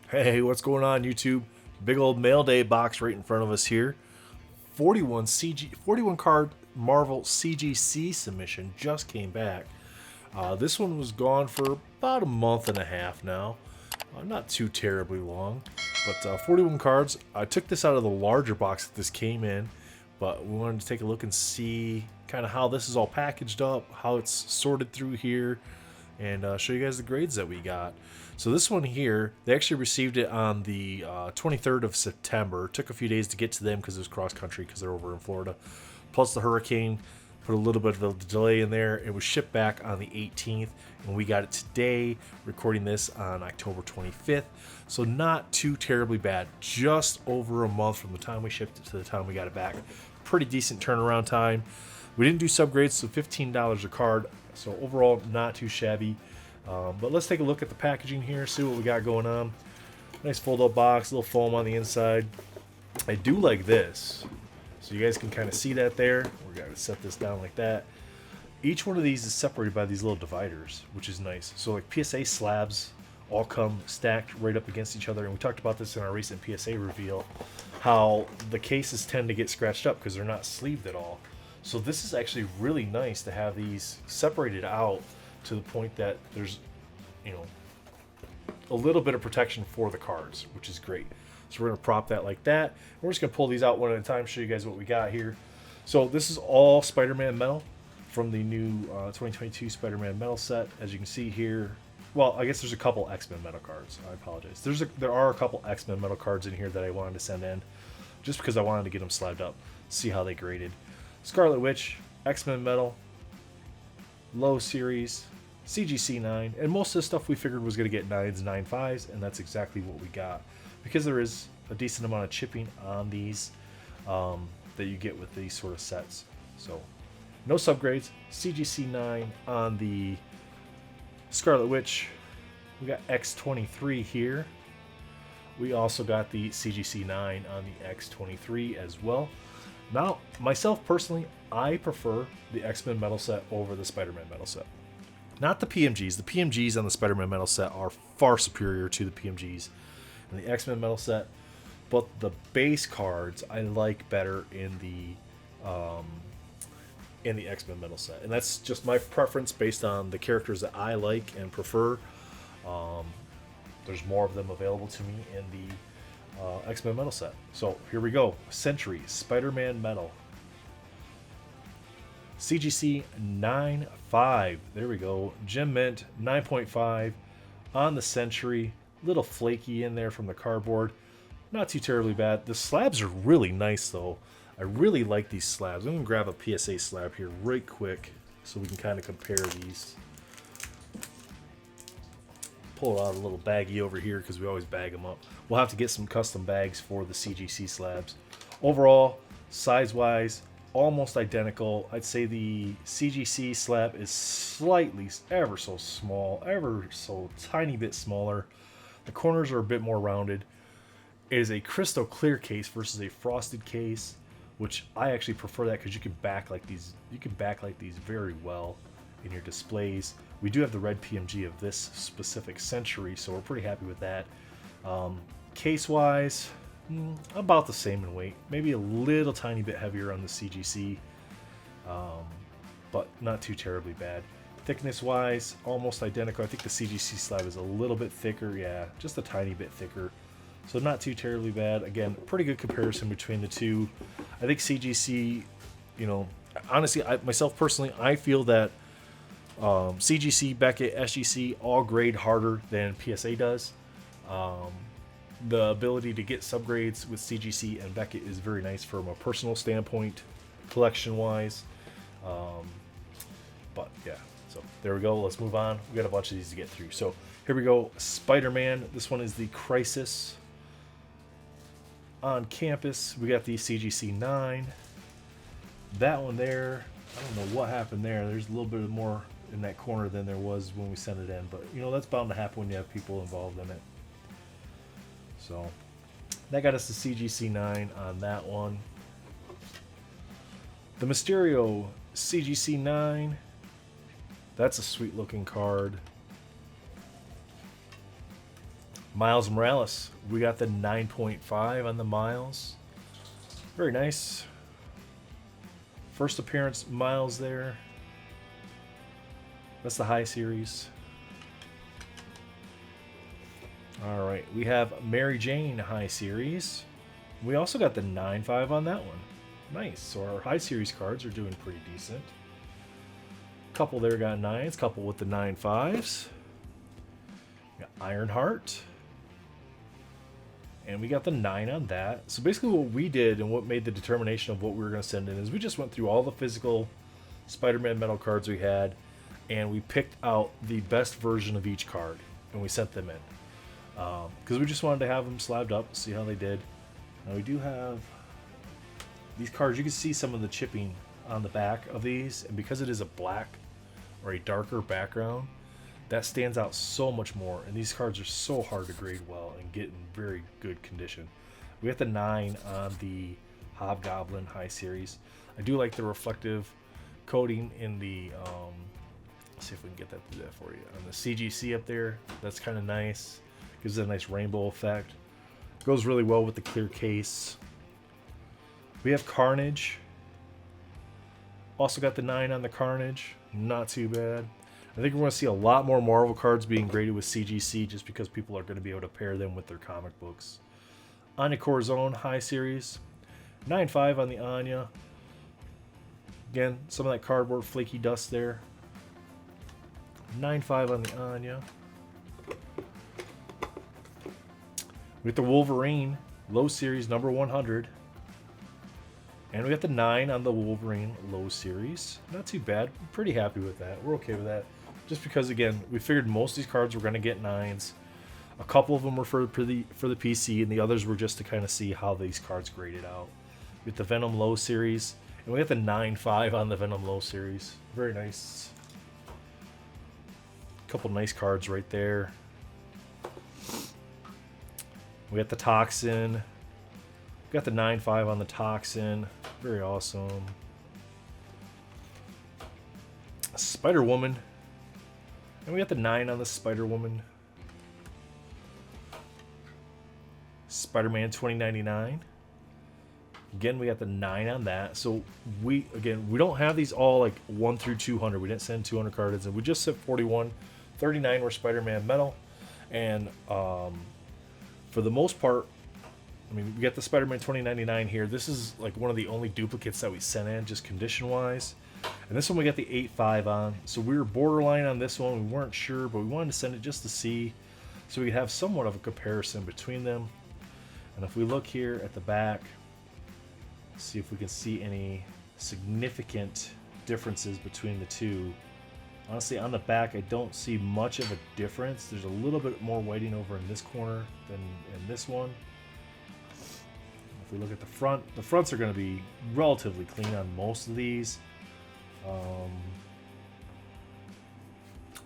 Hey, what's going on, YouTube? Big old mail day box right in front of us here. 41 card Marvel CGC submission just came back. This one was gone for about a month and a half now. Not too terribly long, but 41 cards. I took this out of the larger box that this came in, but we wanted to take a look and see kind of how this is all packaged up, how it's sorted through here, and show you guys the grades that we got. So this one here, they actually received it on the 23rd of September. It took a few days to get to them because it was cross country because they're over in Florida. Plus the hurricane put a little bit of a delay in there. It was shipped back on the 18th, and we got it today, recording this on October 25th. So not too terribly bad. Just over a month from the time we shipped it to the time we got it back. Pretty decent turnaround time. We didn't do subgrades, so $15 a card. So overall, not too shabby. But let's take a look at the packaging here, see what we got going on. Nice fold-up box, a little foam on the inside. I do like this. So you guys can kind of see that there. We're going to set this down like that. Each one of these is separated by these little dividers, which is nice. So like PSA slabs all come stacked right up against each other. And we talked about this in our recent PSA reveal, how the cases tend to get scratched up because they're not sleeved at all. So this is actually really nice to have these separated out to the point that there's, a little bit of protection for the cards, which is great. So we're going to prop that like that. We're just going to pull these out one at a time, show you guys what we got here. So this is all Spider-Man metal from the new 2022 Spider-Man metal set. As you can see here, well, I guess there's a couple X-Men metal cards. I apologize. There are a couple X-Men metal cards in here that I wanted to send in just because I wanted to get them slabbed up, see how they graded. Scarlet Witch, X-Men metal, low series, CGC 9, and most of the stuff we figured was going to get 9s, 9.5s, and that's exactly what we got. Because there is a decent amount of chipping on these that you get with these sort of sets. So, no subgrades, CGC 9 on the Scarlet Witch. We got X23 here. We also got the CGC 9 on the X23 as well. Now, myself personally, I prefer the X-Men metal set over the Spider-Man metal set. Not the PMGs. The PMGs on the Spider-Man metal set are far superior to the PMGs in the X-Men metal set, but the base cards I like better in the X-Men metal set, and that's just my preference based on the characters that I like and prefer. There's more of them available to me in the X-Men metal set. So here we go. Sentry Spider-Man metal. CGC 9.5. There we go. Gem Mint 9.5 on the Sentry. Little flaky in there from the cardboard. Not too terribly bad. The slabs are really nice though. I really like these slabs. I'm going to grab a PSA slab here right quick so we can kind of compare these. Pull out a little baggie over here because we always bag them up. We'll have to get some custom bags for the CGC slabs. Overall, size-wise, almost identical. I'd say the CGC slab is slightly, ever so small, ever so tiny bit smaller. The corners are a bit more rounded. It is a crystal clear case versus a frosted case, which I actually prefer that because you can backlight these. You can backlight these very well in your displays. We do have the red PMG of this specific Century, so we're pretty happy with that. Case-wise, about the same in weight, maybe a little tiny bit heavier on the CGC, but not too terribly bad. Thickness-wise, almost identical. I think the CGC slab is a little bit thicker, yeah, just a tiny bit thicker. So not too terribly bad. Again, pretty good comparison between the two. I think CGC, honestly, myself personally, I feel that CGC, Beckett, SGC all grade harder than PSA does. The ability to get subgrades with CGC and Beckett is very nice from a personal standpoint, collection-wise. But yeah, so there we go. Let's move on. We got a bunch of these to get through. So here we go. Spider-Man. This one is the Crisis on Campus. We got the CGC 9. That one there, I don't know what happened there. There's a little bit more in that corner than there was when we sent it in, but that's bound to happen when you have people involved in it. So that got us the CGC 9 on that one. The Mysterio CGC 9. That's a sweet looking card. Miles Morales. We got the 9.5 on the Miles. Very nice. First appearance Miles there. That's the high series. Alright, we have Mary Jane high series. We also got the 9.5 on that one. Nice. So our high series cards are doing pretty decent. Couple there got 9s, couple with the 9.5s. Got Ironheart. And we got the 9 on that. So basically what we did and what made the determination of what we were going to send in is we just went through all the physical Spider-Man metal cards we had, and we picked out the best version of each card, and we sent them in. Because we just wanted to have them slabbed up, see how they did. Now we do have these cards. You can see some of the chipping on the back of these, and because it is a black or a darker background, that stands out so much more, and these cards are so hard to grade well and get in very good condition. We got the 9 on the Hobgoblin high series. I do like the reflective coating in the let's see if we can get that to do that for you on the CGC up there. That's kind of nice, gives it a nice rainbow effect, goes really well with the clear case. We have Carnage, also got the 9 on the Carnage, not too bad. I think we're going to see a lot more Marvel cards being graded with CGC just because people are going to be able to pair them with their comic books. Anya Corazon high series, 9.5 on the Anya. Again, some of that cardboard flaky dust there. 9.5 on the Anya. We got the Wolverine low series number 100. And we got the 9 on the Wolverine low series. Not too bad. I'm pretty happy with that. We're okay with that. Just because, again, we figured most of these cards were going to get 9s. A couple of them were for the PC, and the others were just to kind of see how these cards graded out. We got the Venom low series, and we got the 9.5 on the Venom low series. Very nice. A couple nice cards right there. We got the Toxin. We got the 9.5 on the Toxin. Very awesome. Spider-Woman. And we got the 9 on the Spider-Woman. Spider-Man 2099. Again, we got the 9 on that. So we don't have these all like 1 through 200. We didn't send 200 cards in. We just sent 41. 39 were Spider-Man metal. And for the most part, I mean, we got the Spider-Man 2099 here. This is like one of the only duplicates that we sent in, just condition-wise. And this one we got the 8.5 on. So we were borderline on this one. We weren't sure, but we wanted to send it just to see, so we could have somewhat of a comparison between them. And if we look here at the back, see if we can see any significant differences between the two. Honestly, on the back, I don't see much of a difference. There's a little bit more whiting over in this corner than in this one. If we look at the fronts are going to be relatively clean on most of these.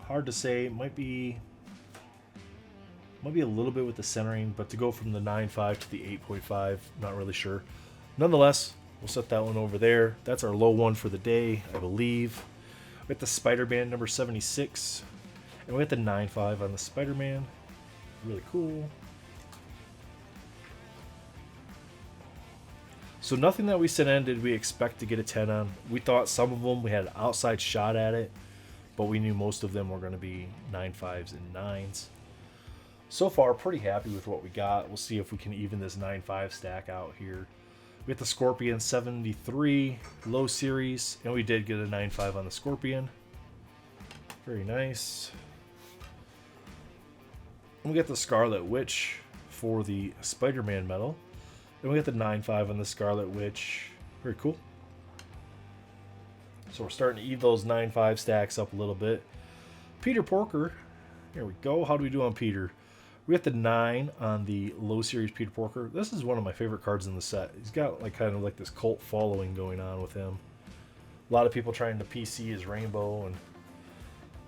Hard to say. Might be a little bit with the centering, but to go from the 9.5 to the 8.5, not really sure. Nonetheless, we'll set that one over there. That's our low one for the day, I believe. We got the Spider-Man number 76, and we got the 9.5 on the Spider-Man. Really cool. So nothing that we sent in did we expect to get a 10 on. We thought some of them we had an outside shot at it, but we knew most of them were going to be 9.5s and 9s. So far, pretty happy with what we got. We'll see if we can even this 9.5 stack out here. We got the Scorpion 73 low series, and we did get a 9.5 on the Scorpion. Very nice. And we got the Scarlet Witch for the Spider-Man metal. And we got the 9.5 on the Scarlet Witch. Very cool. So we're starting to eat those 9.5 stacks up a little bit. Peter Porker. Here we go. How do we do on Peter? We got the 9 on the low series Peter Porker. This is one of my favorite cards in the set. He's got like kind of like this cult following going on with him. A lot of people trying to PC his Rainbow. And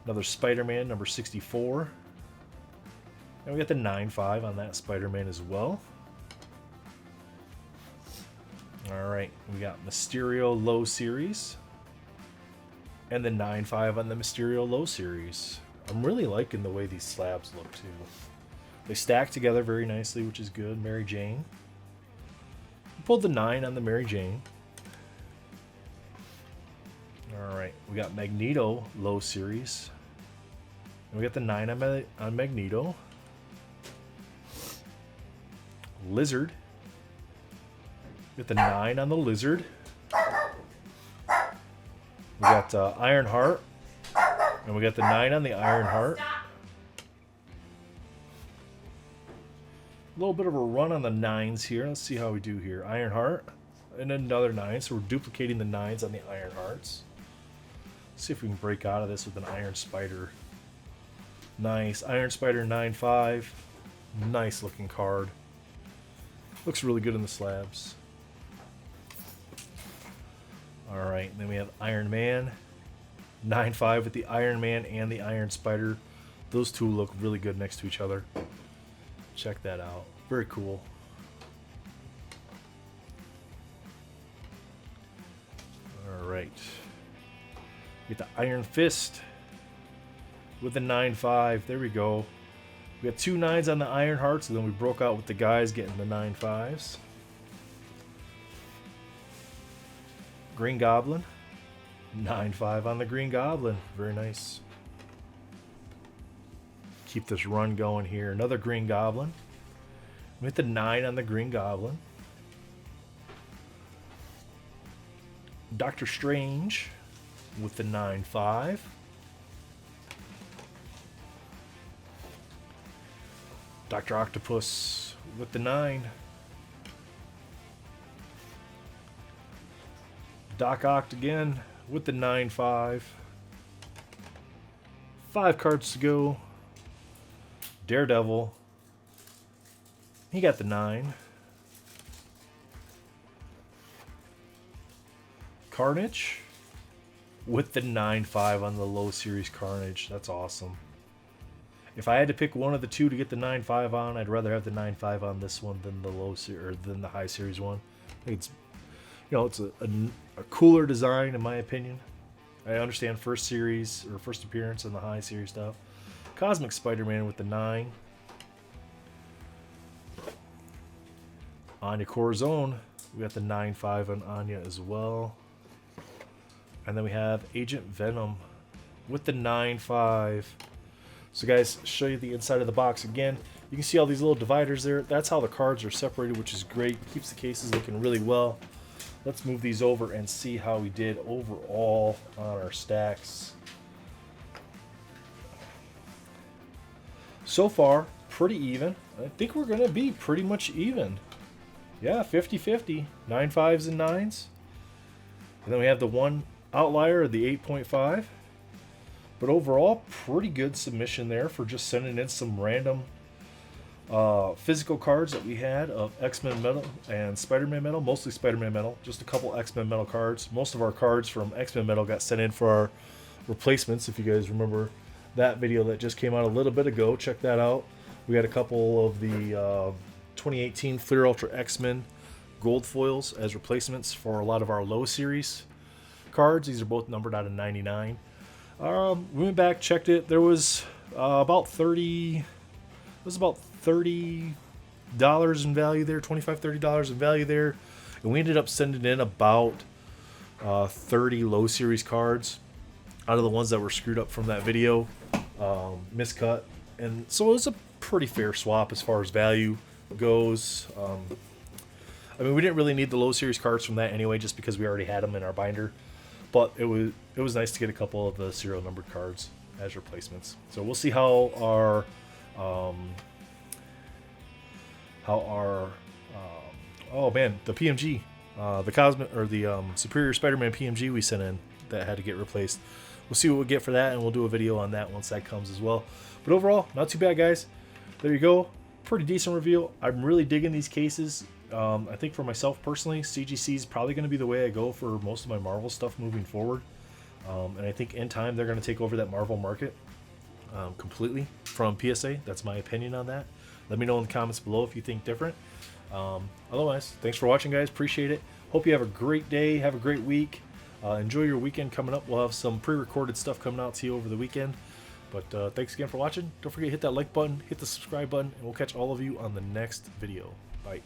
another Spider-Man number 64. And we got the 9.5 on that Spider-Man as well. Alright, we got Mysterio low series. And the 9.5 on the Mysterio low series. I'm really liking the way these slabs look too. They stack together very nicely, which is good. Mary Jane. We pulled the 9 on the Mary Jane. Alright, we got Magneto low series. And we got the 9 on Magneto. Lizard. We got the 9 on the Lizard. We got Ironheart. And we got the 9 on the Ironheart. A little bit of a run on the 9s here. Let's see how we do here. Ironheart. And another 9. So we're duplicating the 9s on the Ironhearts. Let's see if we can break out of this with an Iron Spider. Nice. Iron Spider 9.5. Nice looking card. Looks really good in the slabs. Alright, then we have Iron Man. 9.5 with the Iron Man and the Iron Spider. Those two look really good next to each other. Check that out. Very cool. Alright. Get the Iron Fist with the 9.5. There we go. We got 2 9s on the Iron Hearts, and then we broke out with the guys getting the 9.5s. Green Goblin. 9.5 on the Green Goblin. Very nice. Keep this run going here. Another Green Goblin. With the 9 on the Green Goblin. Doctor Strange with the 9.5. Dr. Octopus with the 9. Doc Ock again with the 9.5. 5 cards to go. Daredevil. He got the 9. Carnage with the 9.5 on the low series Carnage. That's awesome. If I had to pick one of the two to get the 9.5 on, I'd rather have the 9.5 on this one than the low or than the high series one. I think it's, you know, it's a cooler design in my opinion. I understand first series or first appearance and the high series stuff. Cosmic Spider-Man with the 9. Anya Corazon. We got the 9.5 on Anya as well. And then we have Agent Venom with the 9.5. So guys, show you the inside of the box again. You can see all these little dividers there. That's how the cards are separated, which is great. Keeps the cases looking really well. Let's move these over and see how we did overall on our stacks. So far, pretty even. I think we're going to be pretty much even. Yeah, 50-50. 9.5s and 9s. And then we have the one outlier of the 8.5. But overall, pretty good submission there for just sending in some random physical cards that we had of X-Men Metal and Spider-Man Metal. Mostly Spider-Man Metal. Just a couple X-Men Metal cards. Most of our cards from X-Men Metal got sent in for our replacements. If you guys remember that video that just came out a little bit ago, check that out. We had a couple of the 2018 Fleer Ultra X-Men gold foils as replacements for a lot of our low series cards. These are both numbered out of 99. We went back, checked it. There was about $30 in value there, $25-$30 in value there, and we ended up sending in about 30 low series cards out of the ones that were screwed up from that video, miscut, and so it was a pretty fair swap as far as value goes. I mean, we didn't really need the low series cards from that anyway, just because we already had them in our binder. But it was nice to get a couple of the serial numbered cards as replacements. So we'll see how our oh man, the PMG, the Cosmic or the Superior Spider-Man PMG we sent in that had to get replaced. We'll see what we get for that, and we'll do a video on that once that comes as well. But overall, not too bad, guys. There you go. Pretty decent reveal. I'm really digging these cases. I think for myself personally, CGC is probably going to be the way I go for most of my Marvel stuff moving forward. And I think in time they're going to take over that Marvel market completely from PSA. That's my opinion on that. Let me know in the comments below if you think different. Otherwise, thanks for watching, guys. Appreciate it. Hope you have a great day. Have a great week. Enjoy your weekend coming up. We'll have some pre-recorded stuff coming out to you over the weekend. But thanks again for watching. Don't forget to hit that like button, hit the subscribe button, and we'll catch all of you on the next video. Bye.